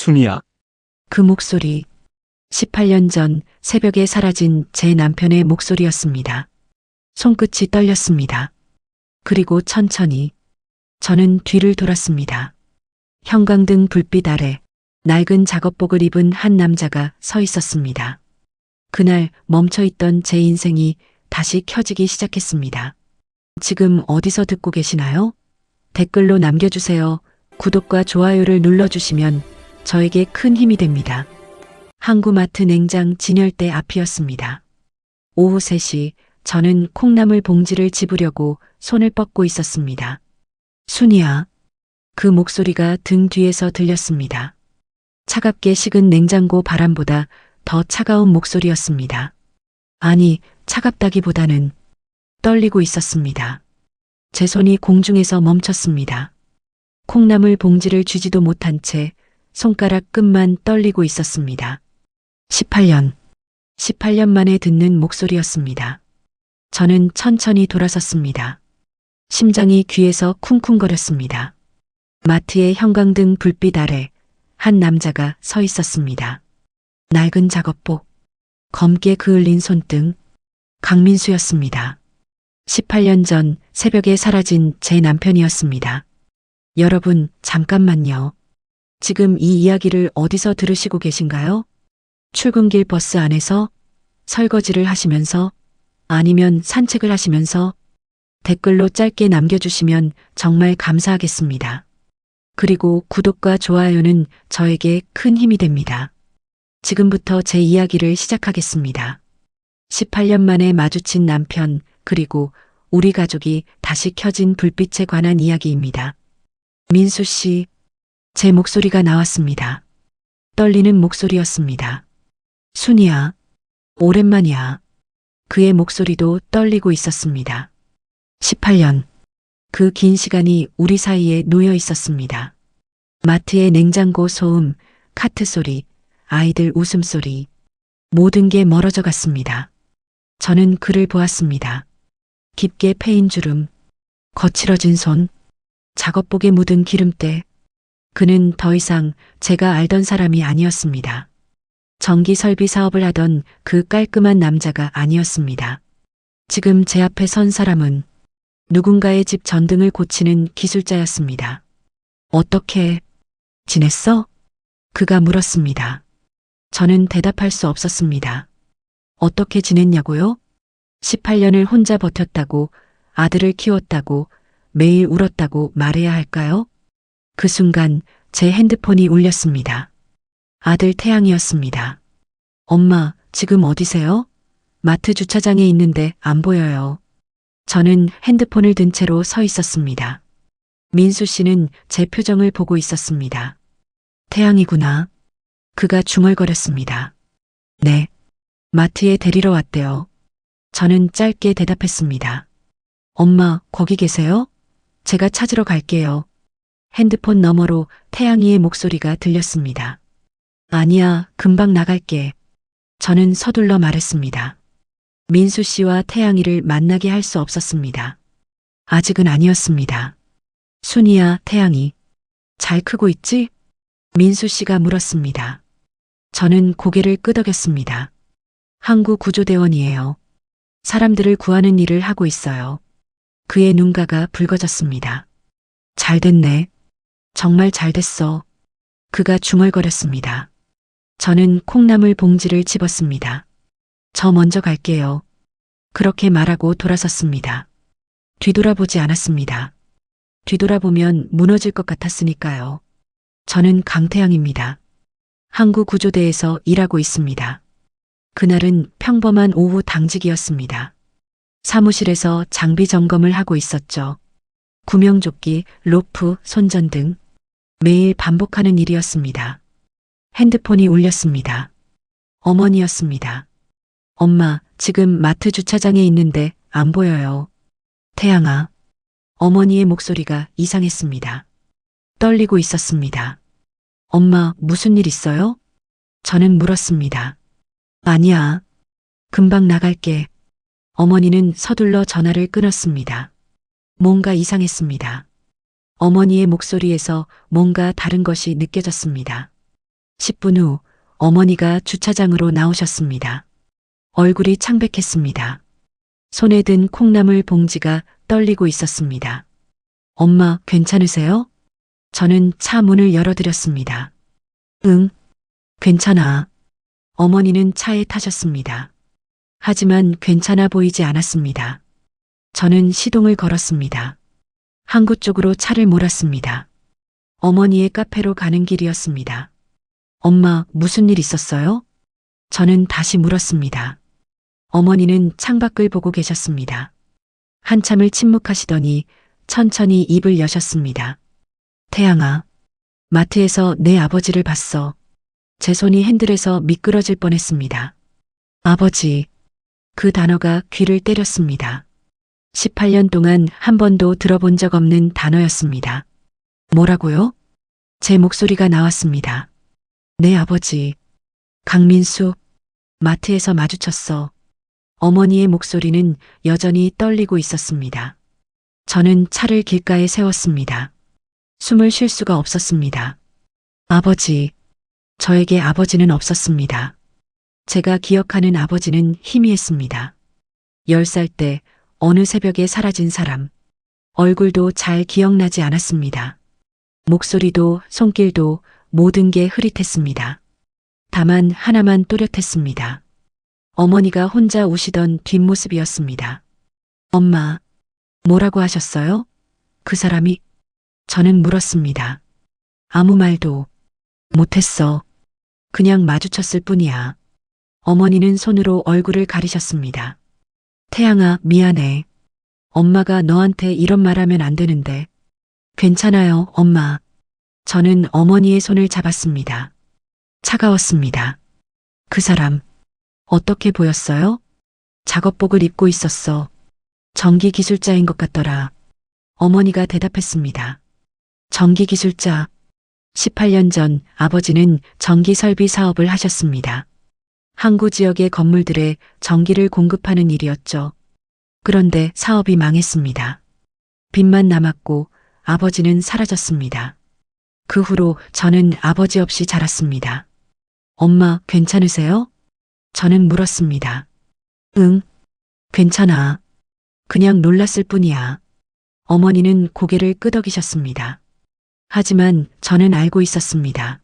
순이야. 그 목소리, 18년 전 새벽에 사라진 제 남편의 목소리였습니다. 손끝이 떨렸습니다. 그리고 천천히 저는 뒤를 돌았습니다. 형광등 불빛 아래 낡은 작업복을 입은 한 남자가 서 있었습니다. 그날 멈춰있던 제 인생이 다시 켜지기 시작했습니다. 지금 어디서 듣고 계시나요? 댓글로 남겨주세요. 구독과 좋아요를 눌러주시면 저에게 큰 힘이 됩니다. 항구마트 냉장 진열대 앞이었습니다. 오후 3시 저는 콩나물 봉지를 집으려고 손을 뻗고 있었습니다. 순이야. 그 목소리가 등 뒤에서 들렸습니다. 차갑게 식은 냉장고 바람보다 더 차가운 목소리였습니다. 아니, 차갑다기보다는 떨리고 있었습니다. 제 손이 공중에서 멈췄습니다. 콩나물 봉지를 쥐지도 못한 채 손가락 끝만 떨리고 있었습니다. 18년 만에 듣는 목소리였습니다. 저는 천천히 돌아섰습니다. 심장이 귀에서 쿵쿵거렸습니다. 마트의 형광등 불빛 아래 한 남자가 서 있었습니다. 낡은 작업복, 검게 그을린 손등, 강민수였습니다. 18년 전 새벽에 사라진 제 남편이었습니다. 여러분, 잠깐만요. 지금 이 이야기를 어디서 들으시고 계신가요? 출근길 버스 안에서, 설거지를 하시면서, 아니면 산책을 하시면서 댓글로 짧게 남겨주시면 정말 감사하겠습니다. 그리고 구독과 좋아요는 저에게 큰 힘이 됩니다. 지금부터 제 이야기를 시작하겠습니다. 18년 만에 마주친 남편, 그리고 우리 가족이 다시 켜진 불빛에 관한 이야기입니다. 민수 씨, 제 목소리가 나왔습니다. 떨리는 목소리였습니다. 순이야, 오랜만이야. 그의 목소리도 떨리고 있었습니다. 18년. 그 긴 시간이 우리 사이에 놓여 있었습니다. 마트의 냉장고 소음, 카트 소리, 아이들 웃음소리, 모든 게 멀어져 갔습니다. 저는 그를 보았습니다. 깊게 패인 주름, 거칠어진 손, 작업복에 묻은 기름때. 그는 더 이상 제가 알던 사람이 아니었습니다. 전기 설비 사업을 하던 그 깔끔한 남자가 아니었습니다. 지금 제 앞에 선 사람은 누군가의 집 전등을 고치는 기술자였습니다. 어떻게 지냈어? 그가 물었습니다. 저는 대답할 수 없었습니다. 어떻게 지냈냐고요? 18년을 혼자 버텼다고, 아들을 키웠다고, 매일 울었다고 말해야 할까요? 그 순간 제 핸드폰이 울렸습니다. 아들 태양이었습니다. 엄마, 지금 어디세요? 마트 주차장에 있는데 안 보여요. 저는 핸드폰을 든 채로 서 있었습니다. 민수 씨는 제 표정을 보고 있었습니다. 태양이구나. 그가 중얼거렸습니다. 네. 마트에 데리러 왔대요. 저는 짧게 대답했습니다. 엄마, 거기 계세요? 제가 찾으러 갈게요. 핸드폰 너머로 태양이의 목소리가 들렸습니다. 아니야, 금방 나갈게. 저는 서둘러 말했습니다. 민수 씨와 태양이를 만나게 할 수 없었습니다. 아직은 아니었습니다. 순이야, 태양이. 잘 크고 있지? 민수 씨가 물었습니다. 저는 고개를 끄덕였습니다. 항구구조대원이에요. 사람들을 구하는 일을 하고 있어요. 그의 눈가가 붉어졌습니다. 잘 됐네. 정말 잘 됐어. 그가 중얼거렸습니다. 저는 콩나물 봉지를 집었습니다. 저 먼저 갈게요. 그렇게 말하고 돌아섰습니다. 뒤돌아보지 않았습니다. 뒤돌아보면 무너질 것 같았으니까요. 저는 강태양입니다. 항구구조대에서 일하고 있습니다. 그날은 평범한 오후 당직이었습니다. 사무실에서 장비 점검을 하고 있었죠. 구명조끼, 로프, 손전등. 매일 반복하는 일이었습니다. 핸드폰이 울렸습니다. 어머니였습니다. 엄마, 지금 마트 주차장에 있는데 안 보여요. 태양아. 어머니의 목소리가 이상했습니다. 떨리고 있었습니다. 엄마, 무슨 일 있어요? 저는 물었습니다. 아니야. 금방 나갈게. 어머니는 서둘러 전화를 끊었습니다. 뭔가 이상했습니다. 어머니의 목소리에서 뭔가 다른 것이 느껴졌습니다. 10분 후 어머니가 주차장으로 나오셨습니다. 얼굴이 창백했습니다. 손에 든 콩나물 봉지가 떨리고 있었습니다. 엄마, 괜찮으세요? 저는 차 문을 열어드렸습니다. 응, 괜찮아. 어머니는 차에 타셨습니다. 하지만 괜찮아 보이지 않았습니다. 저는 시동을 걸었습니다. 항구 쪽으로 차를 몰았습니다. 어머니의 카페로 가는 길이었습니다. 엄마, 무슨 일 있었어요? 저는 다시 물었습니다. 어머니는 창밖을 보고 계셨습니다. 한참을 침묵하시더니 천천히 입을 여셨습니다. 태양아, 마트에서 내 아버지를 봤어. 제 손이 핸들에서 미끄러질 뻔했습니다. 아버지, 그 단어가 귀를 때렸습니다. 18년 동안 한 번도 들어본 적 없는 단어였습니다. 뭐라고요? 제 목소리가 나왔습니다. 내 아버지, 강민수, 마트에서 마주쳤어. 어머니의 목소리는 여전히 떨리고 있었습니다. 저는 차를 길가에 세웠습니다. 숨을 쉴 수가 없었습니다. 아버지, 저에게 아버지는 없었습니다. 제가 기억하는 아버지는 희미했습니다. 10살 때 어느 새벽에 사라진 사람, 얼굴도 잘 기억나지 않았습니다. 목소리도 손길도 모든 게 흐릿했습니다. 다만 하나만 또렷했습니다. 어머니가 혼자 우시던 뒷모습이었습니다. 엄마, 뭐라고 하셨어요? 그 사람이? 저는 물었습니다. 아무 말도 못했어. 그냥 마주쳤을 뿐이야. 어머니는 손으로 얼굴을 가리셨습니다. 태양아, 미안해. 엄마가 너한테 이런 말하면 안 되는데. 괜찮아요, 엄마. 저는 어머니의 손을 잡았습니다. 차가웠습니다. 그 사람, 어떻게 보였어요? 작업복을 입고 있었어. 전기 기술자인 것 같더라. 어머니가 대답했습니다. 전기 기술자. 18년 전 아버지는 전기 설비 사업을 하셨습니다. 항구 지역의 건물들에 전기를 공급하는 일이었죠. 그런데 사업이 망했습니다. 빚만 남았고 아버지는 사라졌습니다. 그 후로 저는 아버지 없이 자랐습니다. 엄마, 괜찮으세요? 저는 물었습니다. 응, 괜찮아. 그냥 놀랐을 뿐이야. 어머니는 고개를 끄덕이셨습니다. 하지만 저는 알고 있었습니다.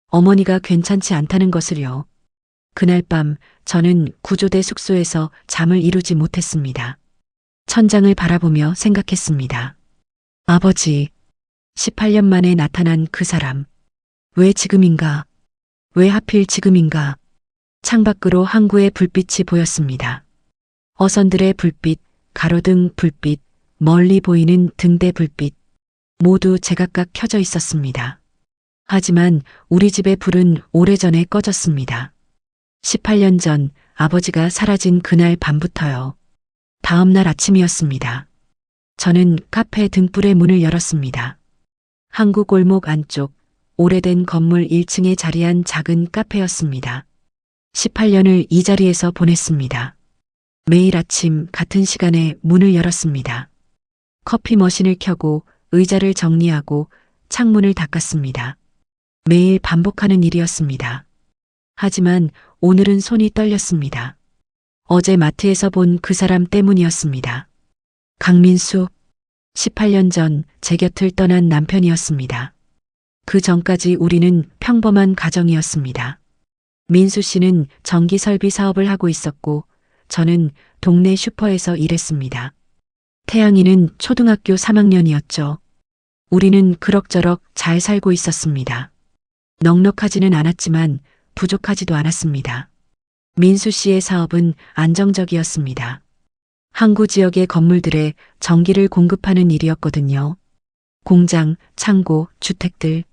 어머니가 괜찮지 않다는 것을요. 그날 밤 저는 구조대 숙소에서 잠을 이루지 못했습니다. 천장을 바라보며 생각했습니다. 아버지, 18년 만에 나타난 그 사람. 왜 지금인가? 왜 하필 지금인가? 창밖으로 항구의 불빛이 보였습니다. 어선들의 불빛, 가로등 불빛, 멀리 보이는 등대 불빛. 모두 제각각 켜져 있었습니다. 하지만 우리 집의 불은 오래전에 꺼졌습니다. 18년 전 아버지가 사라진 그날 밤부터요. 다음 날 아침이었습니다. 저는 카페 등불의 문을 열었습니다. 항구 골목 안쪽 오래된 건물 1층에 자리한 작은 카페였습니다. 18년을 이 자리에서 보냈습니다. 매일 아침 같은 시간에 문을 열었습니다. 커피 머신을 켜고 의자를 정리하고 창문을 닦았습니다. 매일 반복하는 일이었습니다. 하지만 오늘은 손이 떨렸습니다. 어제 마트에서 본 그 사람 때문이었습니다. 강민수, 18년 전 제 곁을 떠난 남편이었습니다. 그 전까지 우리는 평범한 가정이었습니다. 민수 씨는 전기 설비 사업을 하고 있었고 저는 동네 슈퍼에서 일했습니다. 태양이는 초등학교 3학년이었죠. 우리는 그럭저럭 잘 살고 있었습니다. 넉넉하지는 않았지만 부족하지도 않았습니다. 민수 씨의 사업은 안정적이었습니다. 항구 지역의 건물들에 전기를 공급하는 일이었거든요. 공장, 창고, 주택들.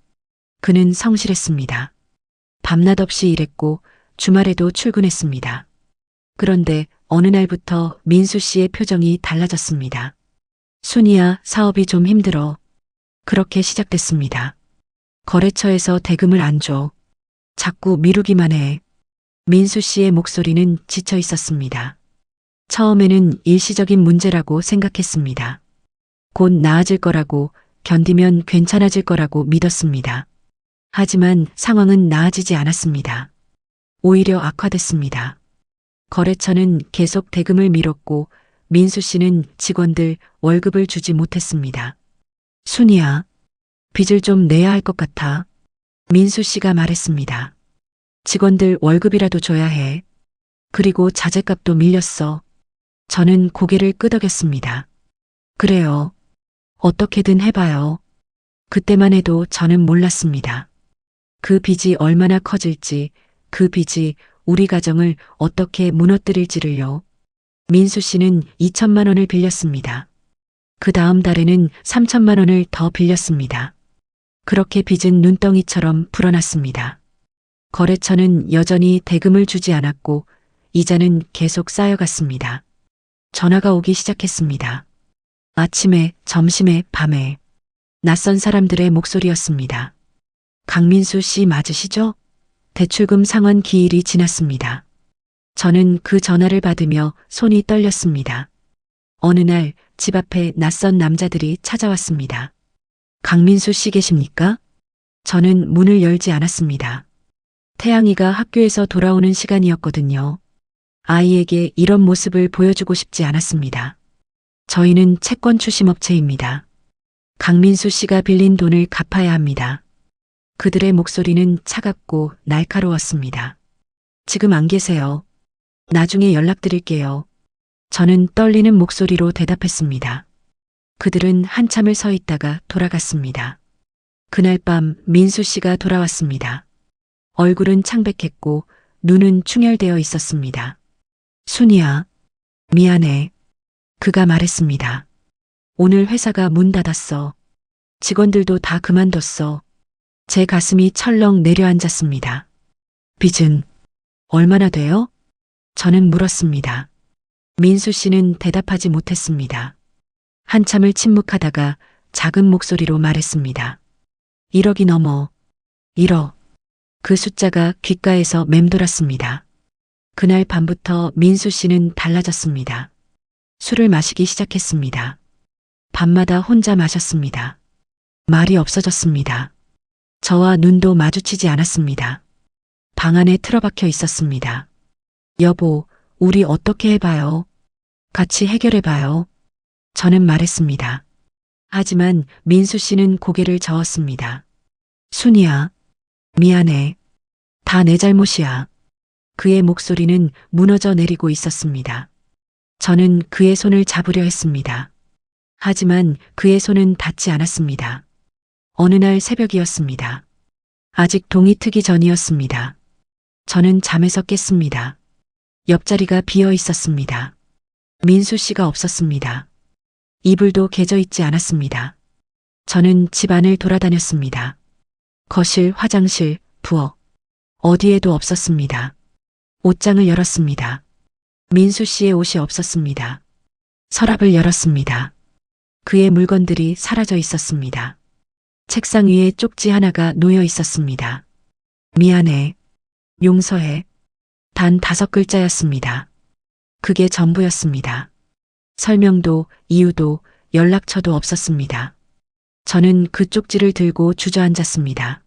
그는 성실했습니다. 밤낮 없이 일했고 주말에도 출근했습니다. 그런데 어느 날부터 민수 씨의 표정이 달라졌습니다. 순이야, 사업이 좀 힘들어. 그렇게 시작됐습니다. 거래처에서 대금을 안 줘. 자꾸 미루기만 해. 민수 씨의 목소리는 지쳐 있었습니다. 처음에는 일시적인 문제라고 생각했습니다. 곧 나아질 거라고, 견디면 괜찮아질 거라고 믿었습니다. 하지만 상황은 나아지지 않았습니다. 오히려 악화됐습니다. 거래처는 계속 대금을 미뤘고 민수 씨는 직원들 월급을 주지 못했습니다. 순이야, 빚을 좀 내야 할 것 같아. 민수 씨가 말했습니다. 직원들 월급이라도 줘야 해. 그리고 자재값도 밀렸어. 저는 고개를 끄덕였습니다. 그래요. 어떻게든 해봐요. 그때만 해도 저는 몰랐습니다. 그 빚이 얼마나 커질지, 그 빚이 우리 가정을 어떻게 무너뜨릴지를요. 민수 씨는 2천만 원을 빌렸습니다. 그 다음 달에는 3천만 원을 더 빌렸습니다. 그렇게 빚은 눈덩이처럼 불어났습니다. 거래처는 여전히 대금을 주지 않았고 이자는 계속 쌓여갔습니다. 전화가 오기 시작했습니다. 아침에, 점심에, 밤에 낯선 사람들의 목소리였습니다. 강민수 씨 맞으시죠? 대출금 상환 기일이 지났습니다. 저는 그 전화를 받으며 손이 떨렸습니다. 어느 날 집 앞에 낯선 남자들이 찾아왔습니다. 강민수 씨 계십니까? 저는 문을 열지 않았습니다. 태양이가 학교에서 돌아오는 시간이었거든요. 아이에게 이런 모습을 보여주고 싶지 않았습니다. 저희는 채권 추심업체입니다. 강민수 씨가 빌린 돈을 갚아야 합니다. 그들의 목소리는 차갑고 날카로웠습니다. 지금 안 계세요. 나중에 연락드릴게요. 저는 떨리는 목소리로 대답했습니다. 그들은 한참을 서 있다가 돌아갔습니다. 그날 밤 민수 씨가 돌아왔습니다. 얼굴은 창백했고 눈은 충혈되어 있었습니다. 순이야, 미안해. 그가 말했습니다. 오늘 회사가 문 닫았어. 직원들도 다 그만뒀어. 제 가슴이 철렁 내려앉았습니다. 빚은 얼마나 돼요? 저는 물었습니다. 민수 씨는 대답하지 못했습니다. 한참을 침묵하다가 작은 목소리로 말했습니다. 1억이 넘어. 1억. 그 숫자가 귓가에서 맴돌았습니다. 그날 밤부터 민수 씨는 달라졌습니다. 술을 마시기 시작했습니다. 밤마다 혼자 마셨습니다. 말이 없어졌습니다. 저와 눈도 마주치지 않았습니다. 방 안에 틀어박혀 있었습니다. 여보, 우리 어떻게 해봐요? 같이 해결해봐요. 저는 말했습니다. 하지만 민수 씨는 고개를 저었습니다. 순이야, 미안해. 다 내 잘못이야. 그의 목소리는 무너져 내리고 있었습니다. 저는 그의 손을 잡으려 했습니다. 하지만 그의 손은 닿지 않았습니다. 어느 날 새벽이었습니다. 아직 동이 트기 전이었습니다. 저는 잠에서 깼습니다. 옆자리가 비어 있었습니다. 민수 씨가 없었습니다. 이불도 개져 있지 않았습니다. 저는 집 안을 돌아다녔습니다. 거실, 화장실, 부엌. 어디에도 없었습니다. 옷장을 열었습니다. 민수 씨의 옷이 없었습니다. 서랍을 열었습니다. 그의 물건들이 사라져 있었습니다. 책상 위에 쪽지 하나가 놓여 있었습니다. 미안해. 용서해. 단 5글자였습니다. 그게 전부였습니다. 설명도 이유도 연락처도 없었습니다. 저는 그 쪽지를 들고 주저앉았습니다.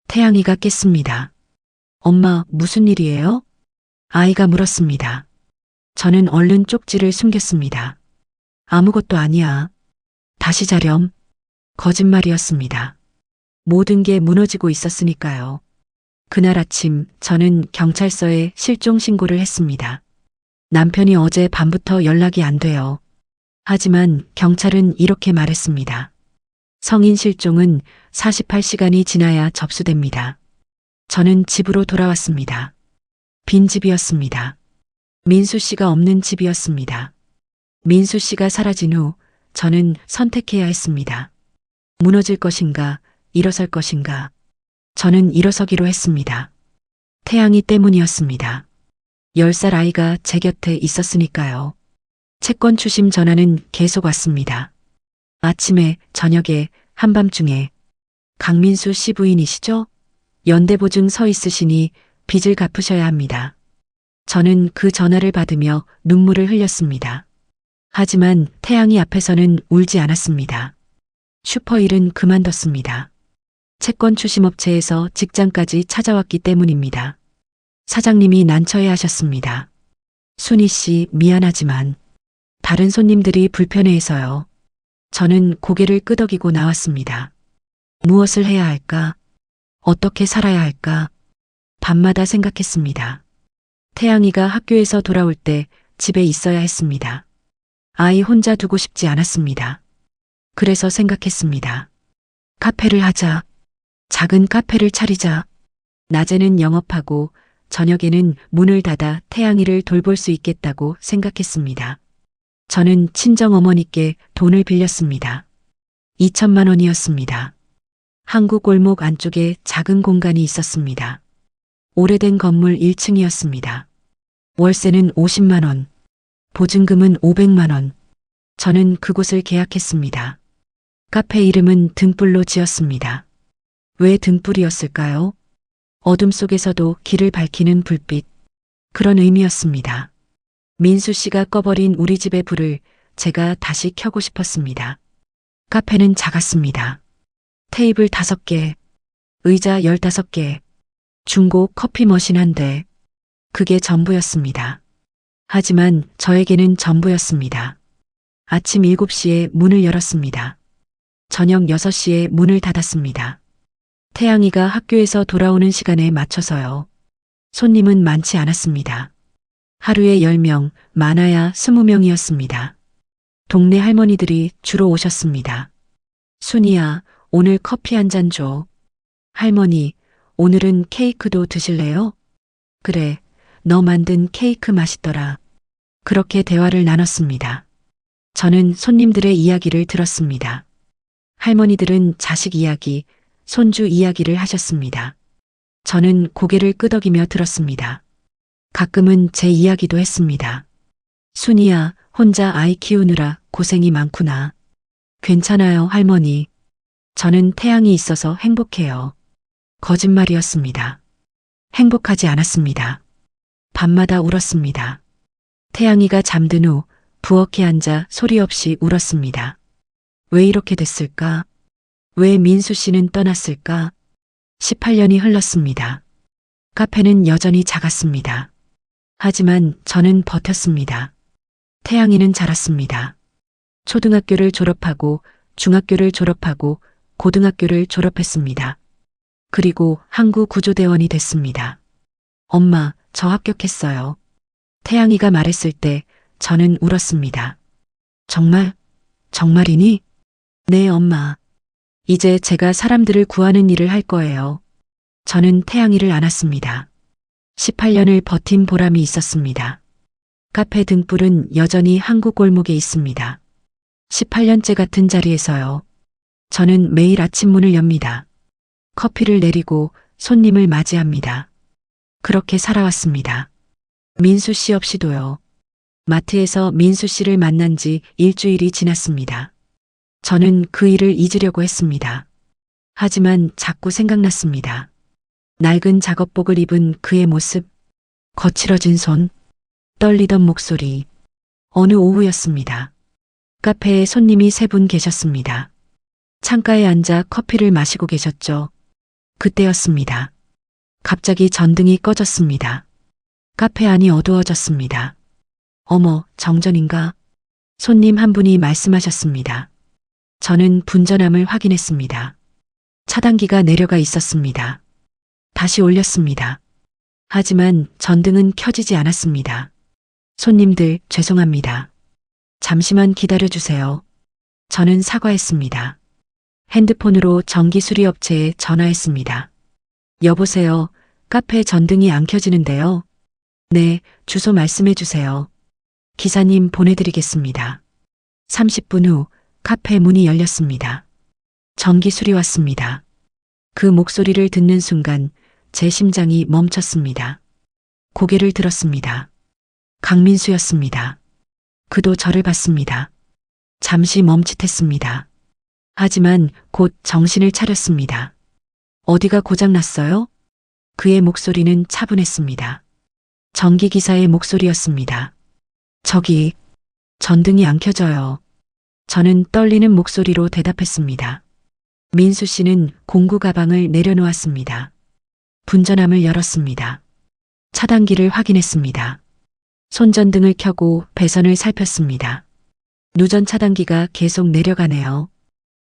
태양이가 깼습니다. 엄마, 무슨 일이에요? 아이가 물었습니다. 저는 얼른 쪽지를 숨겼습니다. 아무것도 아니야. 다시 자렴. 거짓말이었습니다. 모든 게 무너지고 있었으니까요. 그날 아침 저는 경찰서에 실종 신고를 했습니다. 남편이 어제 밤부터 연락이 안 돼요. 하지만 경찰은 이렇게 말했습니다. 성인 실종은 48시간이 지나야 접수됩니다. 저는 집으로 돌아왔습니다. 빈 집이었습니다. 민수 씨가 없는 집이었습니다. 민수 씨가 사라진 후 저는 선택해야 했습니다. 무너질 것인가, 일어설 것인가. 저는 일어서기로 했습니다. 태양이 때문이었습니다. 10살 아이가 제 곁에 있었으니까요. 채권 추심 전화는 계속 왔습니다. 아침에, 저녁에, 한밤중에. 강민수 씨 부인이시죠? 연대보증 서 있으시니 빚을 갚으셔야 합니다. 저는 그 전화를 받으며 눈물을 흘렸습니다. 하지만 태양이 앞에서는 울지 않았습니다. 슈퍼일은 그만뒀습니다. 채권 추심업체에서 직장까지 찾아왔기 때문입니다. 사장님이 난처해 하셨습니다. 순희 씨, 미안하지만 다른 손님들이 불편해해서요. 저는 고개를 끄덕이고 나왔습니다. 무엇을 해야 할까? 어떻게 살아야 할까? 밤마다 생각했습니다. 태양이가 학교에서 돌아올 때 집에 있어야 했습니다. 아이 혼자 두고 싶지 않았습니다. 그래서 생각했습니다. 카페를 하자. 작은 카페를 차리자. 낮에는 영업하고 저녁에는 문을 닫아 태양이를 돌볼 수 있겠다고 생각했습니다. 저는 친정어머니께 돈을 빌렸습니다. 2천만 원이었습니다. 항구 골목 안쪽에 작은 공간이 있었습니다. 오래된 건물 1층이었습니다. 월세는 50만 원, 보증금은 500만 원. 저는 그곳을 계약했습니다. 카페 이름은 등불로 지었습니다. 왜 등불이었을까요? 어둠 속에서도 길을 밝히는 불빛. 그런 의미였습니다. 민수 씨가 꺼버린 우리 집의 불을 제가 다시 켜고 싶었습니다. 카페는 작았습니다. 테이블 5개, 의자 15개, 중고 커피 머신 1대. 그게 전부였습니다. 하지만 저에게는 전부였습니다. 아침 7시에 문을 열었습니다. 저녁 6시에 문을 닫았습니다. 태양이가 학교에서 돌아오는 시간에 맞춰서요. 손님은 많지 않았습니다. 하루에 10명, 많아야 20명이었습니다. 동네 할머니들이 주로 오셨습니다. 순이야, 오늘 커피 한 잔 줘. 할머니, 오늘은 케이크도 드실래요? 그래, 너 만든 케이크 맛있더라. 그렇게 대화를 나눴습니다. 저는 손님들의 이야기를 들었습니다. 할머니들은 자식 이야기, 손주 이야기를 하셨습니다. 저는 고개를 끄덕이며 들었습니다. 가끔은 제 이야기도 했습니다. 순이야, 혼자 아이 키우느라 고생이 많구나. 괜찮아요, 할머니. 저는 태양이 있어서 행복해요. 거짓말이었습니다. 행복하지 않았습니다. 밤마다 울었습니다. 태양이가 잠든 후 부엌에 앉아 소리 없이 울었습니다. 왜 이렇게 됐을까? 왜 민수 씨는 떠났을까? 18년이 흘렀습니다. 카페는 여전히 작았습니다. 하지만 저는 버텼습니다. 태양이는 자랐습니다. 초등학교를 졸업하고 중학교를 졸업하고 고등학교를 졸업했습니다. 그리고 항구구조대원이 됐습니다. 엄마, 저 합격했어요. 태양이가 말했을 때 저는 울었습니다. 정말? 정말이니? 네, 엄마. 이제 제가 사람들을 구하는 일을 할 거예요. 저는 태양이를 안았습니다. 18년을 버틴 보람이 있었습니다. 카페 등불은 여전히 항구골목에 있습니다. 18년째 같은 자리에서요. 저는 매일 아침 문을 엽니다. 커피를 내리고 손님을 맞이합니다. 그렇게 살아왔습니다. 민수 씨 없이도요. 마트에서 민수 씨를 만난 지 일주일이 지났습니다. 저는 그 일을 잊으려고 했습니다. 하지만 자꾸 생각났습니다. 낡은 작업복을 입은 그의 모습, 거칠어진 손, 떨리던 목소리. 어느 오후였습니다. 카페에 손님이 3분 계셨습니다. 창가에 앉아 커피를 마시고 계셨죠. 그때였습니다. 갑자기 전등이 꺼졌습니다. 카페 안이 어두워졌습니다. 어머, 정전인가? 손님 한 분이 말씀하셨습니다. 저는 분전함을 확인했습니다. 차단기가 내려가 있었습니다. 다시 올렸습니다. 하지만 전등은 켜지지 않았습니다. 손님들, 죄송합니다. 잠시만 기다려주세요. 저는 사과했습니다. 핸드폰으로 전기수리업체에 전화했습니다. 여보세요. 카페 전등이 안 켜지는데요. 네, 주소 말씀해 주세요. 기사님 보내드리겠습니다. 30분 후 카페 문이 열렸습니다. 전기수리 왔습니다. 그 목소리를 듣는 순간 제 심장이 멈췄습니다. 고개를 들었습니다. 강민수였습니다. 그도 저를 봤습니다. 잠시 멈칫했습니다. 하지만 곧 정신을 차렸습니다. 어디가 고장났어요? 그의 목소리는 차분했습니다. 전기기사의 목소리였습니다. 저기, 전등이 안 켜져요. 저는 떨리는 목소리로 대답했습니다. 민수 씨는 공구 가방을 내려놓았습니다. 분전함을 열었습니다. 차단기를 확인했습니다. 손전등을 켜고 배선을 살폈습니다. 누전 차단기가 계속 내려가네요.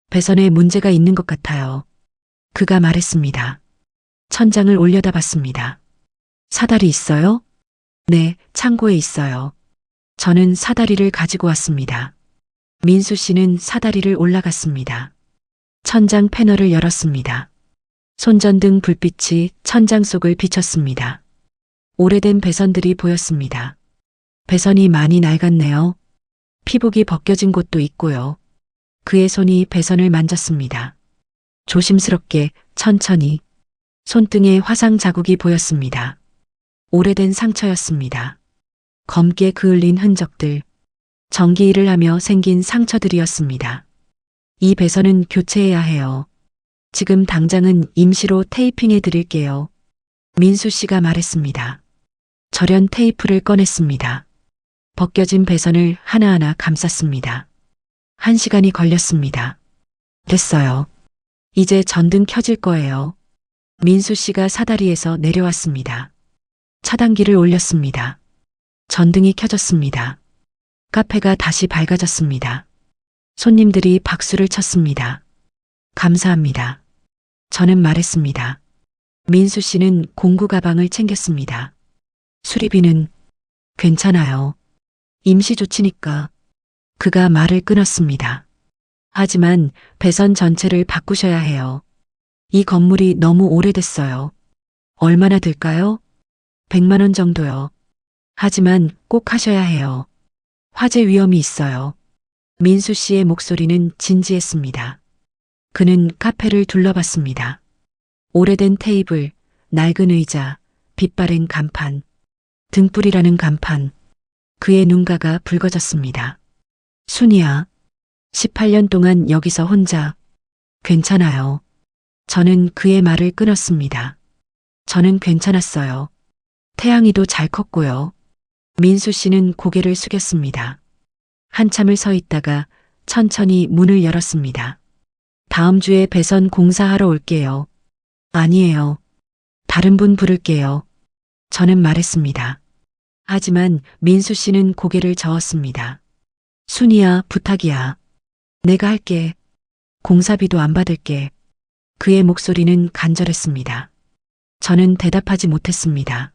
배선에 문제가 있는 것 같아요. 그가 말했습니다. 천장을 올려다봤습니다. 사다리 있어요? 네, 창고에 있어요. 저는 사다리를 가지고 왔습니다. 민수 씨는 사다리를 올라갔습니다. 천장 패널을 열었습니다. 손전등 불빛이 천장 속을 비쳤습니다. 오래된 배선들이 보였습니다. 배선이 많이 낡았네요. 피복이 벗겨진 곳도 있고요. 그의 손이 배선을 만졌습니다. 조심스럽게, 천천히. 손등에 화상 자국이 보였습니다. 오래된 상처였습니다. 검게 그을린 흔적들. 전기일을 하며 생긴 상처들이었습니다. 이 배선은 교체해야 해요. 지금 당장은 임시로 테이핑해 드릴게요. 민수 씨가 말했습니다. 절연 테이프를 꺼냈습니다. 벗겨진 배선을 하나하나 감쌌습니다. 1시간이 걸렸습니다. 됐어요. 이제 전등 켜질 거예요. 민수 씨가 사다리에서 내려왔습니다. 차단기를 올렸습니다. 전등이 켜졌습니다. 카페가 다시 밝아졌습니다. 손님들이 박수를 쳤습니다. 감사합니다. 저는 말했습니다. 민수 씨는 공구 가방을 챙겼습니다. 수리비는 괜찮아요. 임시 조치니까. 그가 말을 끊었습니다. 하지만 배선 전체를 바꾸셔야 해요. 이 건물이 너무 오래됐어요. 얼마나 들까요? 100만 원 정도요. 하지만 꼭 하셔야 해요. 화재 위험이 있어요. 민수 씨의 목소리는 진지했습니다. 그는 카페를 둘러봤습니다. 오래된 테이블, 낡은 의자, 빛바랜 간판, 등불이라는 간판. 그의 눈가가 붉어졌습니다. 순이야, 18년 동안 여기서 혼자. 괜찮아요. 저는 그의 말을 끊었습니다. 저는 괜찮았어요. 태양이도 잘 컸고요. 민수 씨는 고개를 숙였습니다. 한참을 서 있다가 천천히 문을 열었습니다. 다음 주에 배선 공사하러 올게요. 아니에요. 다른 분 부를게요. 저는 말했습니다. 하지만 민수 씨는 고개를 저었습니다. 순이야, 부탁이야. 내가 할게. 공사비도 안 받을게. 그의 목소리는 간절했습니다. 저는 대답하지 못했습니다.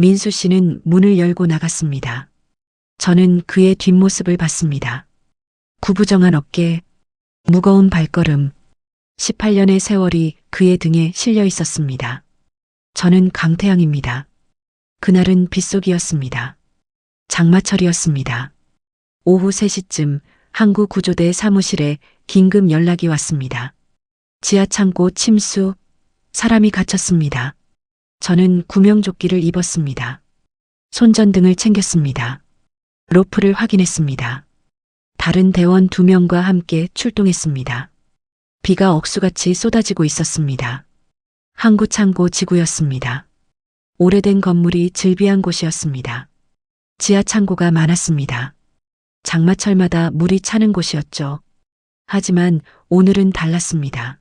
민수 씨는 문을 열고 나갔습니다. 저는 그의 뒷모습을 봤습니다. 구부정한 어깨, 무거운 발걸음, 18년의 세월이 그의 등에 실려 있었습니다. 저는 강태양입니다. 그날은 빗속이었습니다. 장마철이었습니다. 오후 3시쯤 항구구조대 사무실에 긴급 연락이 왔습니다. 지하창고 침수, 사람이 갇혔습니다. 저는 구명조끼를 입었습니다. 손전등을 챙겼습니다. 로프를 확인했습니다. 다른 대원 2명과 함께 출동했습니다. 비가 억수같이 쏟아지고 있었습니다. 항구창고 지구였습니다. 오래된 건물이 즐비한 곳이었습니다. 지하창고가 많았습니다. 장마철마다 물이 차는 곳이었죠. 하지만 오늘은 달랐습니다.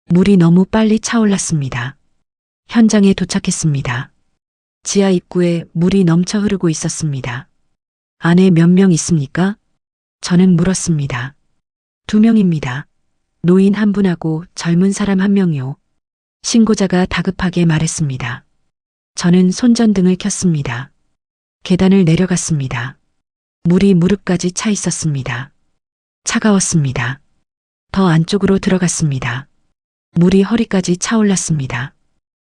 물이 너무 빨리 차올랐습니다. 현장에 도착했습니다. 지하 입구에 물이 넘쳐 흐르고 있었습니다. 안에 몇 명 있습니까? 저는 물었습니다. 2명입니다. 노인 1분하고 젊은 사람 1명이요. 신고자가 다급하게 말했습니다. 저는 손전등을 켰습니다. 계단을 내려갔습니다. 물이 무릎까지 차 있었습니다. 차가웠습니다. 더 안쪽으로 들어갔습니다. 물이 허리까지 차올랐습니다.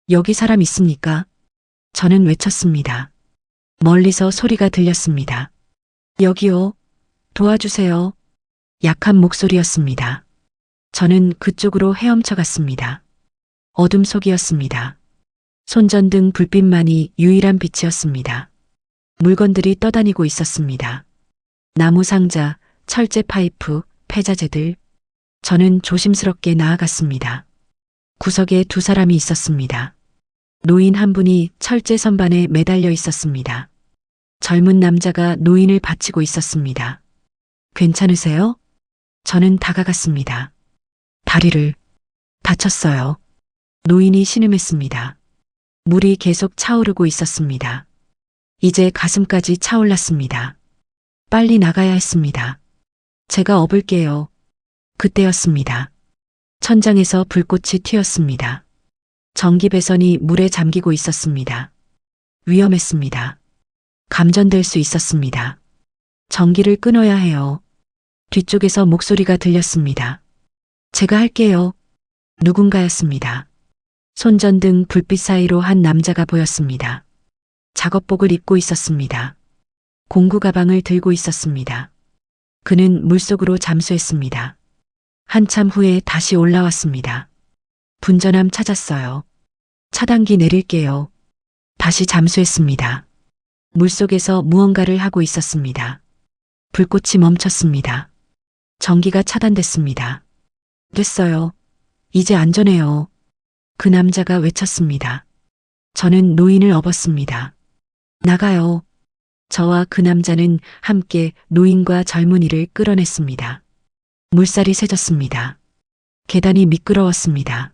여기 사람 있습니까? 저는 외쳤습니다. 멀리서 소리가 들렸습니다. 여기요. 도와주세요. 약한 목소리였습니다. 저는 그쪽으로 헤엄쳐 갔습니다. 어둠 속이었습니다. 손전등 불빛만이 유일한 빛이었습니다. 물건들이 떠다니고 있었습니다. 나무 상자, 철제 파이프, 폐자재들. 저는 조심스럽게 나아갔습니다. 구석에 2사람이 있었습니다. 노인 1분이 철제 선반에 매달려 있었습니다. 젊은 남자가 노인을 받치고 있었습니다. 괜찮으세요? 저는 다가갔습니다. 다리를 다쳤어요. 노인이 신음했습니다. 물이 계속 차오르고 있었습니다. 이제 가슴까지 차올랐습니다. 빨리 나가야 했습니다. 제가 업을게요. 그때였습니다. 천장에서 불꽃이 튀었습니다. 전기 배선이 물에 잠기고 있었습니다. 위험했습니다. 감전될 수 있었습니다. 전기를 끊어야 해요. 뒤쪽에서 목소리가 들렸습니다. 제가 할게요. 누군가였습니다. 손전등 불빛 사이로 한 남자가 보였습니다. 작업복을 입고 있었습니다. 공구 가방을 들고 있었습니다. 그는 물속으로 잠수했습니다. 한참 후에 다시 올라왔습니다. 분전함 찾았어요. 차단기 내릴게요. 다시 잠수했습니다. 물속에서 무언가를 하고 있었습니다. 불꽃이 멈췄습니다. 전기가 차단됐습니다. 됐어요. 이제 안전해요. 그 남자가 외쳤습니다. 저는 노인을 업었습니다. 나가요. 저와 그 남자는 함께 노인과 젊은이를 끌어냈습니다. 물살이 세졌습니다. 계단이 미끄러웠습니다.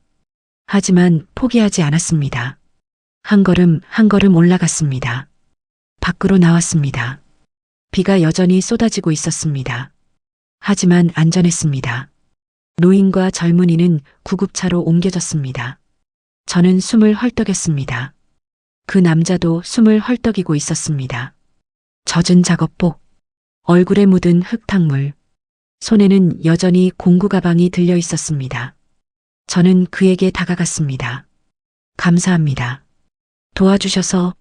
하지만 포기하지 않았습니다. 한 걸음 한 걸음 올라갔습니다. 밖으로 나왔습니다. 비가 여전히 쏟아지고 있었습니다. 하지만 안전했습니다. 노인과 젊은이는 구급차로 옮겨졌습니다. 저는 숨을 헐떡였습니다. 그 남자도 숨을 헐떡이고 있었습니다. 젖은 작업복, 얼굴에 묻은 흙탕물, 손에는 여전히 공구 가방이 들려 있었습니다. 저는 그에게 다가갔습니다. 감사합니다. 도와주셔서.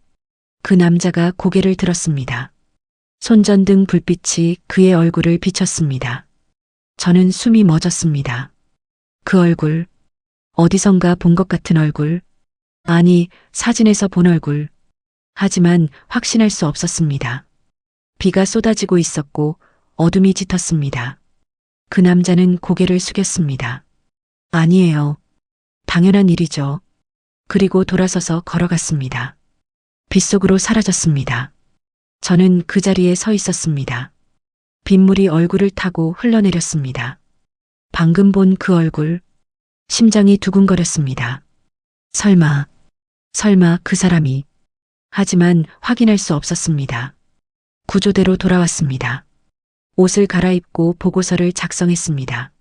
그 남자가 고개를 들었습니다. 손전등 불빛이 그의 얼굴을 비쳤습니다. 저는 숨이 멎었습니다. 그 얼굴, 어디선가 본 것 같은 얼굴, 아니, 사진에서 본 얼굴. 하지만 확신할 수 없었습니다. 비가 쏟아지고 있었고 어둠이 짙었습니다. 그 남자는 고개를 숙였습니다. 아니에요. 당연한 일이죠. 그리고 돌아서서 걸어갔습니다. 빗속으로 사라졌습니다. 저는 그 자리에 서 있었습니다. 빗물이 얼굴을 타고 흘러내렸습니다. 방금 본 그 얼굴, 심장이 두근거렸습니다. 설마 그 사람이. 하지만 확인할 수 없었습니다. 구조대로 돌아왔습니다. 옷을 갈아입고 보고서를 작성했습니다.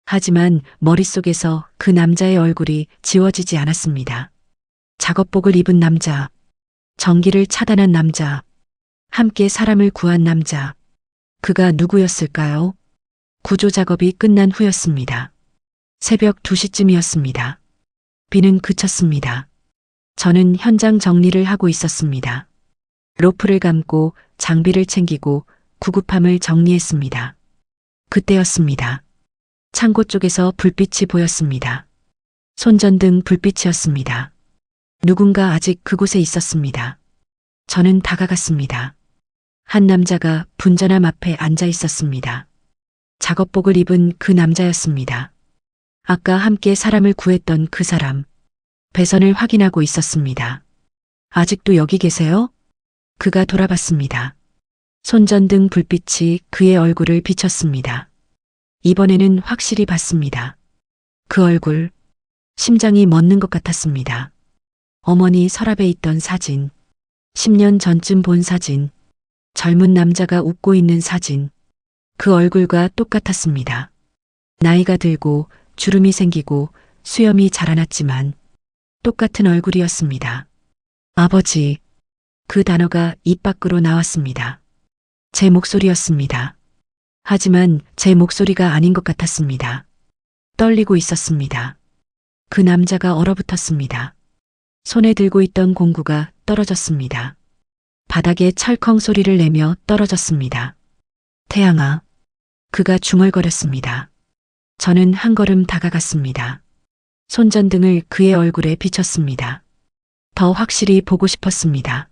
하지만 머릿속에서 그 남자의 얼굴이 지워지지 않았습니다. 작업복을 입은 남자, 전기를 차단한 남자, 함께 사람을 구한 남자. 그가 누구였을까요? 구조 작업이 끝난 후였습니다. 새벽 2시쯤이었습니다. 비는 그쳤습니다. 저는 현장 정리를 하고 있었습니다. 로프를 감고 장비를 챙기고 구급함을 정리했습니다. 그때였습니다. 창고 쪽에서 불빛이 보였습니다. 손전등 불빛이었습니다. 누군가 아직 그곳에 있었습니다. 저는 다가갔습니다. 한 남자가 분전함 앞에 앉아 있었습니다. 작업복을 입은 그 남자였습니다. 아까 함께 사람을 구했던 그 사람. 배선을 확인하고 있었습니다. 아직도 여기 계세요? 그가 돌아봤습니다. 손전등 불빛이 그의 얼굴을 비쳤습니다. 이번에는 확실히 봤습니다. 그 얼굴, 심장이 멎는 것 같았습니다. 어머니 서랍에 있던 사진, 10년 전쯤 본 사진, 젊은 남자가 웃고 있는 사진, 그 얼굴과 똑같았습니다. 나이가 들고 주름이 생기고 수염이 자라났지만 똑같은 얼굴이었습니다. 아버지, 그 단어가 입 밖으로 나왔습니다. 제 목소리였습니다. 하지만 제 목소리가 아닌 것 같았습니다. 떨리고 있었습니다. 그 남자가 얼어붙었습니다. 손에 들고 있던 공구가 떨어졌습니다. 바닥에 철컹 소리를 내며 떨어졌습니다. 태양아. 그가 중얼거렸습니다. 저는 한 걸음 다가갔습니다. 손전등을 그의 얼굴에 비췄습니다. 더 확실히 보고 싶었습니다.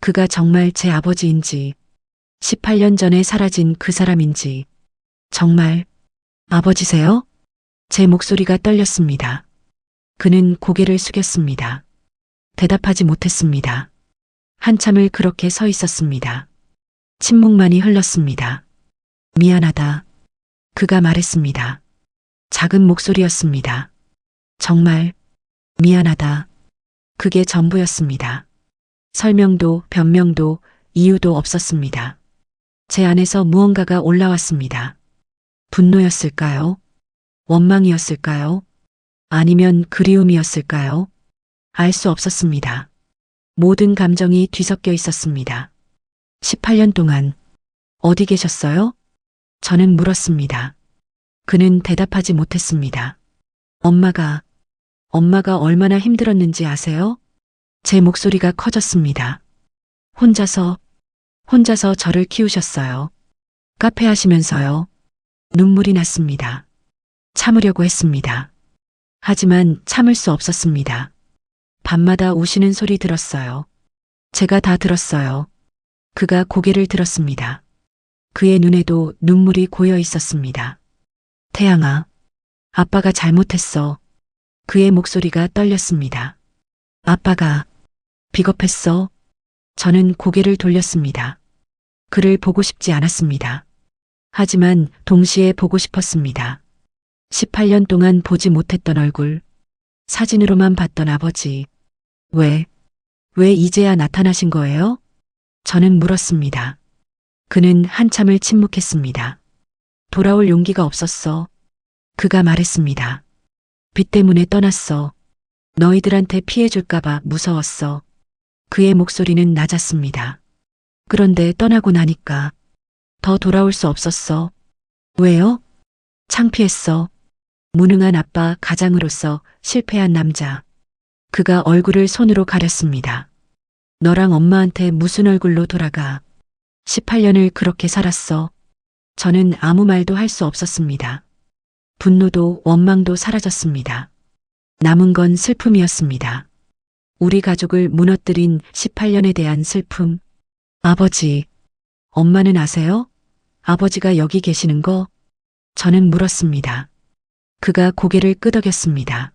그가 정말 제 아버지인지, 18년 전에 사라진 그 사람인지, 정말 아버지세요? 제 목소리가 떨렸습니다. 그는 고개를 숙였습니다. 대답하지 못했습니다. 한참을 그렇게 서 있었습니다. 침묵만이 흘렀습니다. 미안하다. 그가 말했습니다. 작은 목소리였습니다. 정말 미안하다. 그게 전부였습니다. 설명도 변명도 이유도 없었습니다. 제 안에서 무언가가 올라왔습니다. 분노였을까요? 원망이었을까요? 아니면 그리움이었을까요? 알 수 없었습니다. 모든 감정이 뒤섞여 있었습니다. 18년 동안 어디 계셨어요? 저는 물었습니다. 그는 대답하지 못했습니다. 엄마가 얼마나 힘들었는지 아세요? 제 목소리가 커졌습니다. 혼자서 저를 키우셨어요. 카페 하시면서요. 눈물이 났습니다. 참으려고 했습니다. 하지만 참을 수 없었습니다. 밤마다 우시는 소리 들었어요. 제가 다 들었어요. 그가 고개를 들었습니다. 그의 눈에도 눈물이 고여 있었습니다. 태양아, 아빠가 잘못했어. 그의 목소리가 떨렸습니다. 아빠가 비겁했어. 저는 고개를 돌렸습니다. 그를 보고 싶지 않았습니다. 하지만 동시에 보고 싶었습니다. 18년 동안 보지 못했던 얼굴, 사진으로만 봤던 아버지. 왜 이제야 나타나신 거예요? 저는 물었습니다. 그는 한참을 침묵했습니다. 돌아올 용기가 없었어. 그가 말했습니다. 빚 때문에 떠났어. 너희들한테 피해줄까봐 무서웠어. 그의 목소리는 낮았습니다. 그런데 떠나고 나니까 더 돌아올 수 없었어. 왜요? 창피했어. 무능한 아빠 가장으로서 실패한 남자. 그가 얼굴을 손으로 가렸습니다. 너랑 엄마한테 무슨 얼굴로 돌아가. 18년을 그렇게 살았어. 저는 아무 말도 할 수 없었습니다. 분노도 원망도 사라졌습니다. 남은 건 슬픔이었습니다. 우리 가족을 무너뜨린 18년에 대한 슬픔. 아버지, 엄마는 아세요? 아버지가 여기 계시는 거? 저는 물었습니다. 그가 고개를 끄덕였습니다.